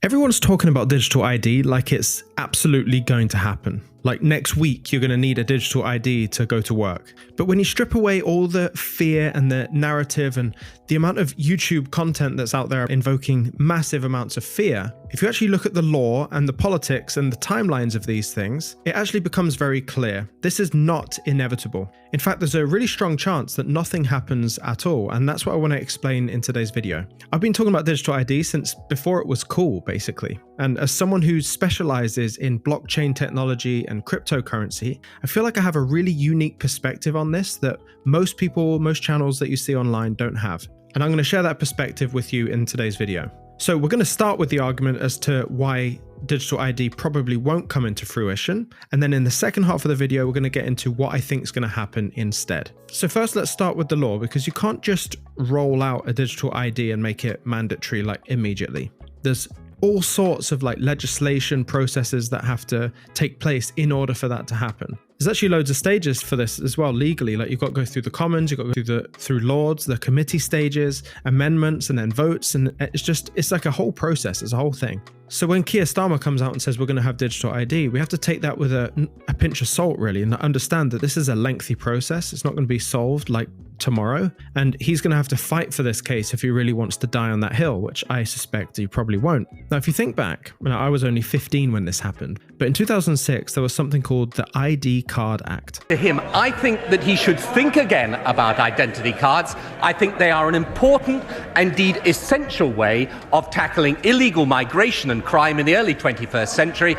Everyone's talking about digital ID like it's absolutely going to happen. Like next week, you're going to need a digital ID to go to work. But when you strip away all the fear and the narrative and the amount of YouTube content that's out there invoking massive amounts of fear, if you actually look at the law and the politics and the timelines of these things, it actually becomes very clear. This is not inevitable. In fact, there's a really strong chance that nothing happens at all. And that's what I want to explain in today's video. I've been talking about digital ID since before it was cool, basically. And as someone who specializes in blockchain technology and cryptocurrency, I feel like I have a really unique perspective on this that most people, most channels that you see online don't have. And I'm going to share that perspective with you in today's video. So we're going to start with the argument as to why digital ID probably won't come into fruition. And then in the second half of the video, we're going to get into what I think is going to happen instead. So first, let's start with the law, because you can't just roll out a digital ID and make it mandatory like immediately. There's all sorts of like legislation processes that have to take place in order for that to happen. There's actually loads of stages for this as well legally. Like you've got to go through the Commons, you've got to go through Lords, the committee stages, amendments, and then votes. And it's like a whole process, it's a whole thing. So when Keir Starmer comes out and says we're going to have digital ID, we have to take that with a pinch of salt really, and understand that this is a lengthy process. It's not going to be solved like tomorrow. And he's going to have to fight for this case if he really wants to die on that hill, which I suspect he probably won't. Now, if you think back, I was only 15 when this happened, but in 2006, there was something called the ID Card Act. To him, I think that he should think again about identity cards. I think they are an important, indeed essential way of tackling illegal migration and crime in the early 21st century.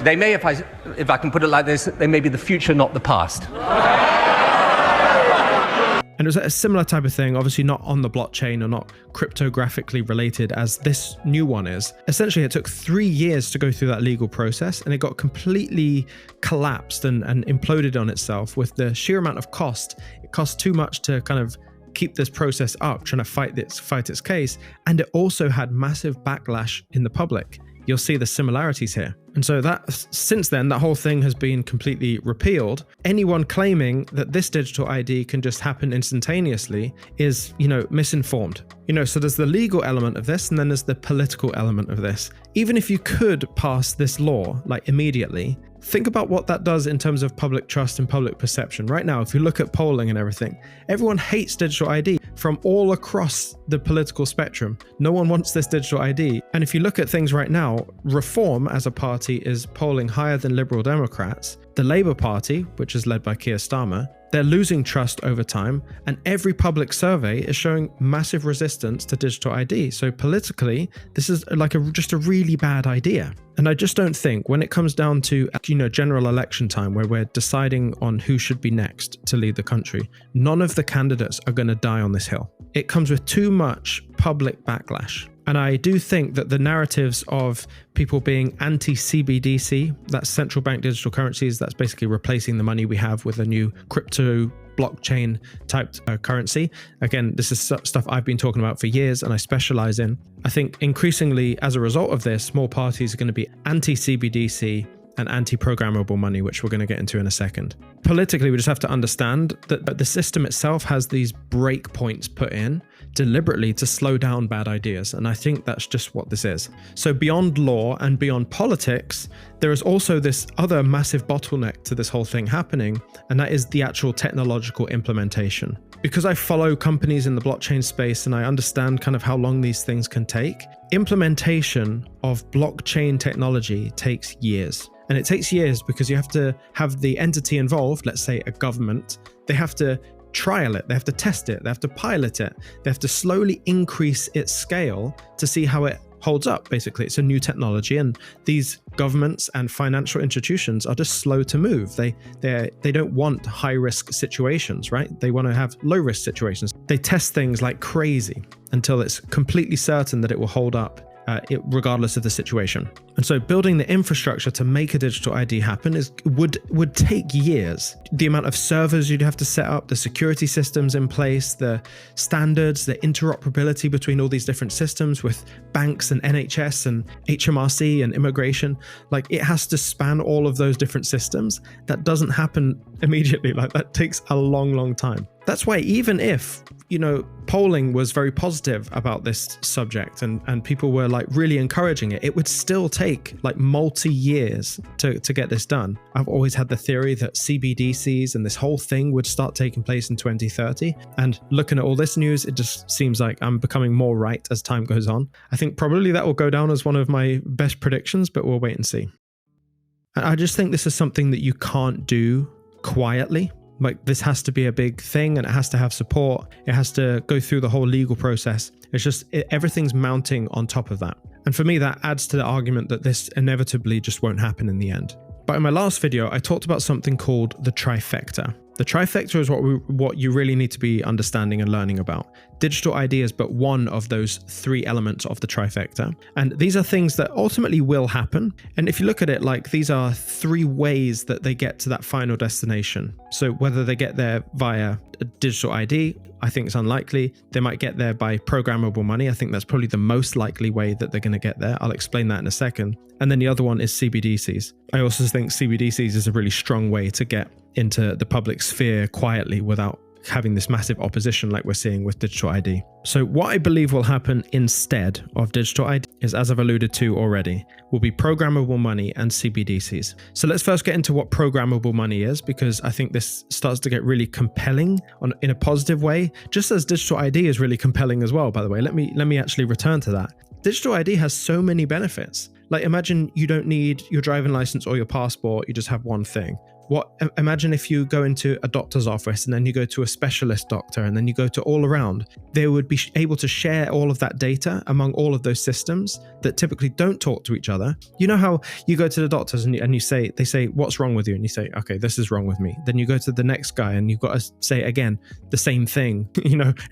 They may, if I can put it like this, they may be the future, not the past. And it was a similar type of thing, obviously not on the blockchain or not cryptographically related as this new one is. Essentially, it took 3 years to go through that legal process, and it got completely collapsed and imploded on itself with the sheer amount of cost. It cost too much to kind of keep this process up, trying to fight its case. And it also had massive backlash in the public. You'll see the similarities here. And so since then, that whole thing has been completely repealed. Anyone claiming that this digital ID can just happen instantaneously is, misinformed. So there's the legal element of this, and then there's the political element of this. Even if you could pass this law, like immediately, think about what that does in terms of public trust and public perception. Right now, if you look at polling and everything, everyone hates digital ID from all across the political spectrum. No one wants this digital ID. And if you look at things right now, Reform as a party is polling higher than Liberal Democrats. The Labour Party, which is led by Keir Starmer, they're losing trust over time, and every public survey is showing massive resistance to digital ID. So politically, this is like just a really bad idea. And I just don't think when it comes down to, general election time where we're deciding on who should be next to lead the country, none of the candidates are going to die on this hill. It comes with too much public backlash. And I do think that the narratives of people being anti-CBDC, that's central bank digital currencies, that's basically replacing the money we have with a new crypto blockchain type currency. Again, this is stuff I've been talking about for years and I specialize in. I think increasingly as a result of this, more parties are going to be anti-CBDC and anti-programmable money, which we're going to get into in a second. Politically, we just have to understand that the system itself has these breakpoints put in deliberately to slow down bad ideas. And I think that's just what this is. So beyond law and beyond politics, there is also this other massive bottleneck to this whole thing happening, and that is the actual technological implementation. Because I follow companies in the blockchain space and I understand kind of how long these things can take, implementation of blockchain technology takes years. And it takes years because you have to have the entity involved, let's say a government, they have to trial it, they have to test it, they have to pilot it, they have to slowly increase its scale to see how it holds up. Basically, it's a new technology, and these governments and financial institutions are just slow to move. They don't want high risk situations, right? They want to have low risk situations. They test things like crazy until it's completely certain that it will hold up regardless of the situation. And so building the infrastructure to make a digital ID happen would take years. The amount of servers you'd have to set up, the security systems in place, the standards, the interoperability between all these different systems with banks and NHS and HMRC and immigration, like it has to span all of those different systems. That doesn't happen immediately. Like that takes a long, long time. That's why even if, polling was very positive about this subject and people were like really encouraging it, it would still take like multi-years to get this done. I've always had the theory that CBDCs and this whole thing would start taking place in 2030. And looking at all this news, it just seems like I'm becoming more right as time goes on. I think probably that will go down as one of my best predictions, but we'll wait and see. And I just think this is something that you can't do quietly. Like, this has to be a big thing and it has to have support. It has to go through the whole legal process. It's just everything's mounting on top of that. And for me, that adds to the argument that this inevitably just won't happen in the end. But in my last video, I talked about something called the trifecta. The trifecta is what you really need to be understanding and learning about. Digital ID is but one of those three elements of the trifecta. And these are things that ultimately will happen. And if you look at it, like, these are three ways that they get to that final destination. So whether they get there via a digital ID, I think it's unlikely. They might get there by programmable money. I think that's probably the most likely way that they're going to get there. I'll explain that in a second. And then the other one is CBDCs. I also think CBDCs is a really strong way to get into the public sphere quietly without having this massive opposition like we're seeing with digital ID. So what I believe will happen instead of digital ID is, as I've alluded to already, will be programmable money and CBDCs. So let's first get into what programmable money is, because I think this starts to get really compelling in a positive way, just as digital ID is really compelling as well, by the way. Let me actually return to that. Digital ID has so many benefits. Like, imagine you don't need your driving license or your passport, you just have one thing. Imagine if you go into a doctor's office and then you go to a specialist doctor and then you go to all around. They would be able to share all of that data among all of those systems that typically don't talk to each other. You know how you go to the doctors and they say, what's wrong with you? And you say, okay, this is wrong with me. Then you go to the next guy and you've got to say again the same thing,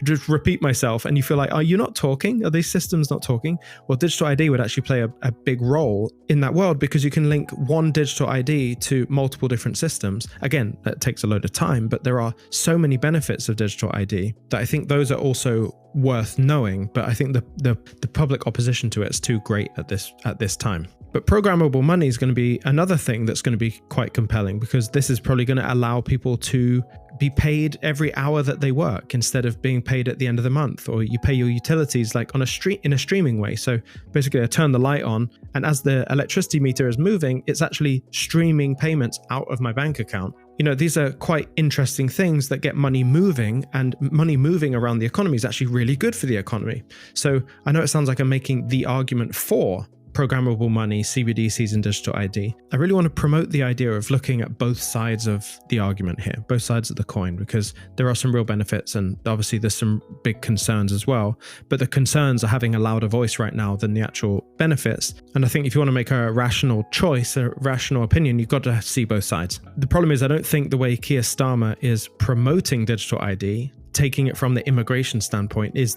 just repeat myself. And you feel like, are you not talking? Are these systems not talking? Well, digital ID would actually play a big role in that world, because you can link one digital ID to multiple different systems. Again, that takes a load of time, but there are so many benefits of digital ID that I think those are also worth knowing. But I think the public opposition to it is too great at this time. But programmable money is going to be another thing that's going to be quite compelling, because this is probably going to allow people to be paid every hour that they work instead of being paid at the end of the month, or you pay your utilities like in a streaming way. So basically I turn the light on, and as the electricity meter is moving, it's actually streaming payments out of my bank account. These are quite interesting things that get money moving, and money moving around the economy is actually really good for the economy. So I know it sounds like I'm making the argument for programmable money, CBDCs, and digital ID. I really want to promote the idea of looking at both sides of the argument here, both sides of the coin, because there are some real benefits and obviously there's some big concerns as well. But the concerns are having a louder voice right now than the actual benefits. And I think if you want to make a rational choice, a rational opinion, you've got to see both sides. The problem is, I don't think the way Keir Starmer is promoting digital ID, taking it from the immigration standpoint, is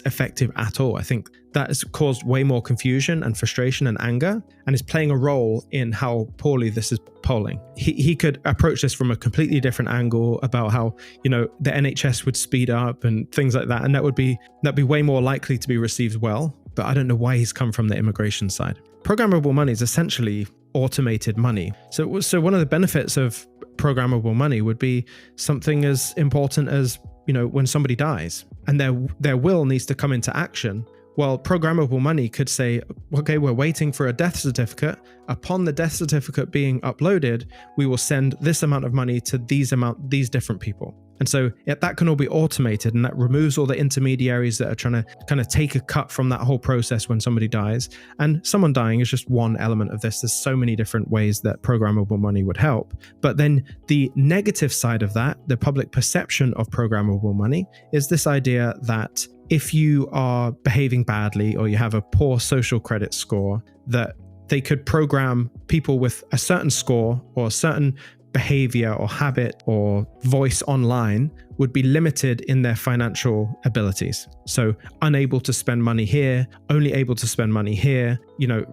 effective at all. I think that has caused way more confusion and frustration and anger, and is playing a role in how poorly this is polling. He could approach this from a completely different angle about how, the NHS would speed up and things like that, and that'd be way more likely to be received well. But I don't know why he's come from the immigration side. Programmable money is essentially automated money. So one of the benefits of programmable money would be something as important as, when somebody dies and their will needs to come into action. Well, programmable money could say, okay, we're waiting for a death certificate. Upon the death certificate being uploaded, we will send this amount of money to these different people. And so that can all be automated, and that removes all the intermediaries that are trying to kind of take a cut from that whole process when somebody dies. And someone dying is just one element of this. There's so many different ways that programmable money would help. But then the negative side of that, the public perception of programmable money, is this idea that if you are behaving badly or you have a poor social credit score, that they could program people with a certain score or a certain behavior or habit or voice online would be limited in their financial abilities. So unable to spend money here, only able to spend money here,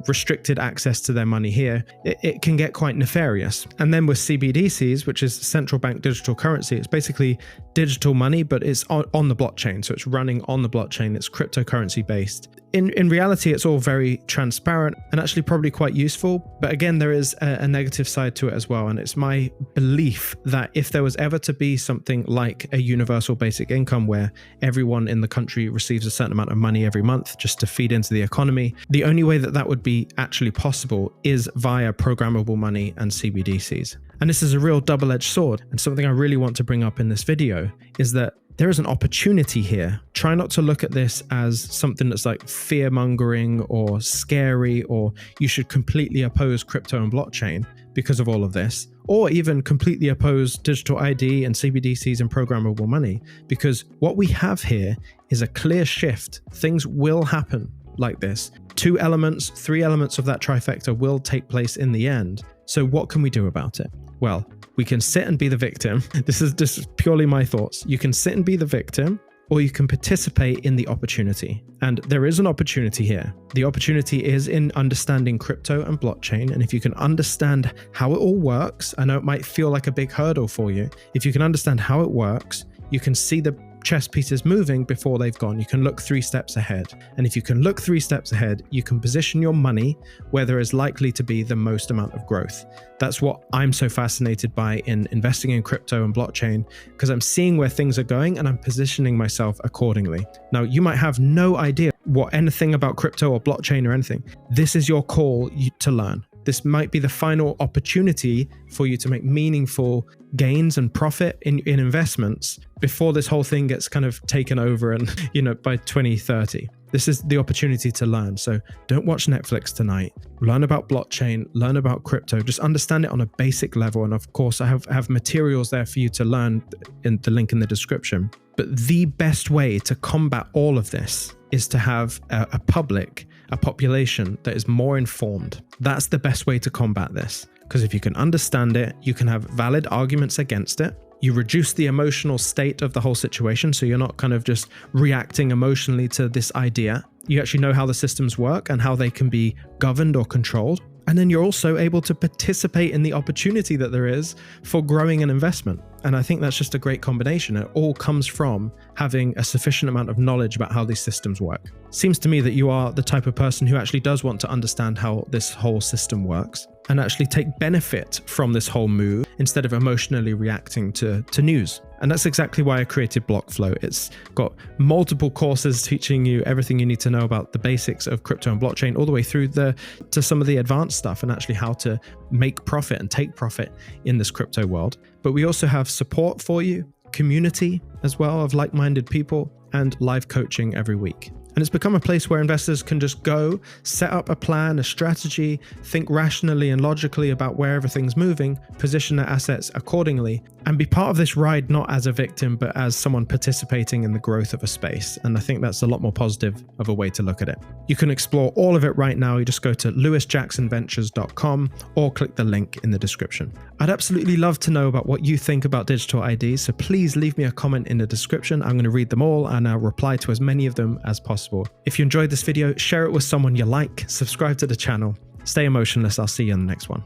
restricted access to their money here. It can get quite nefarious. And then with CBDCs, which is central bank digital currency, it's basically digital money, but it's on the blockchain. So it's running on the blockchain. It's cryptocurrency based. In reality, it's all very transparent and actually probably quite useful. But again, there is a negative side to it as well. And it's my belief that if there was ever to be something like a universal basic income where everyone in the country receives a certain amount of money every month just to feed into the economy. The only way that that would be actually possible is via programmable money and CBDCs. And this is a real double-edged sword. And something I really want to bring up in this video is that there is an opportunity here. Try not to look at this as something that's like fear-mongering or scary, or you should completely oppose crypto and blockchain because of all of this, or even completely oppose digital ID and CBDCs and programmable money, because what we have here is a clear shift. Things will happen like this. 2 elements, 3 elements of that trifecta will take place in the end. So what can we do about it? Well, we can sit and be the victim. This is just purely my thoughts. You can sit and be the victim, or you can participate in the opportunity. And there is an opportunity here. The opportunity is in understanding crypto and blockchain. And if you can understand how it all works, I know it might feel like a big hurdle for you. If you can understand how it works, you can see the chess pieces moving before they've gone. You can look 3 steps ahead. And if you can look 3 steps ahead, you can position your money where there is likely to be the most amount of growth. That's what I'm so fascinated by in investing in crypto and blockchain, because I'm seeing where things are going and I'm positioning myself accordingly. Now, you might have no idea what anything about crypto or blockchain or anything. This is your call to learn. This might be the final opportunity for you to make meaningful gains and profit in investments before this whole thing gets kind of taken over and, by 2030. This is the opportunity to learn. So don't watch Netflix tonight. Learn about blockchain, learn about crypto, just understand it on a basic level. And of course, I have materials there for you to learn in the link in the description. But the best way to combat all of this is to have a population that is more informed. That's the best way to combat this. Because if you can understand it, you can have valid arguments against it. You reduce the emotional state of the whole situation, so you're not kind of just reacting emotionally to this idea. You actually know how the systems work and how they can be governed or controlled. And then you're also able to participate in the opportunity that there is for growing an investment. And I think that's just a great combination. It all comes from having a sufficient amount of knowledge about how these systems work. Seems to me that you are the type of person who actually does want to understand how this whole system works and actually take benefit from this whole move instead of emotionally reacting to news. And that's exactly why I created Blockflow. It's got multiple courses teaching you everything you need to know about the basics of crypto and blockchain, all the way through to some of the advanced stuff and actually how to make profit and take profit in this crypto world. But we also have support for you, community as well of like-minded people, and live coaching every week. And it's become a place where investors can just go, set up a plan, a strategy, think rationally and logically about where everything's moving, position their assets accordingly, and be part of this ride not as a victim, but as someone participating in the growth of a space. And I think that's a lot more positive of a way to look at it. You can explore all of it right now. You just go to lewisjacksonventures.com or click the link in the description. I'd absolutely love to know about what you think about digital IDs, so please leave me a comment in the description. I'm going to read them all and I'll reply to as many of them as possible. If you enjoyed this video, share it with someone you like, subscribe to the channel, stay emotionless. I'll see you in the next one.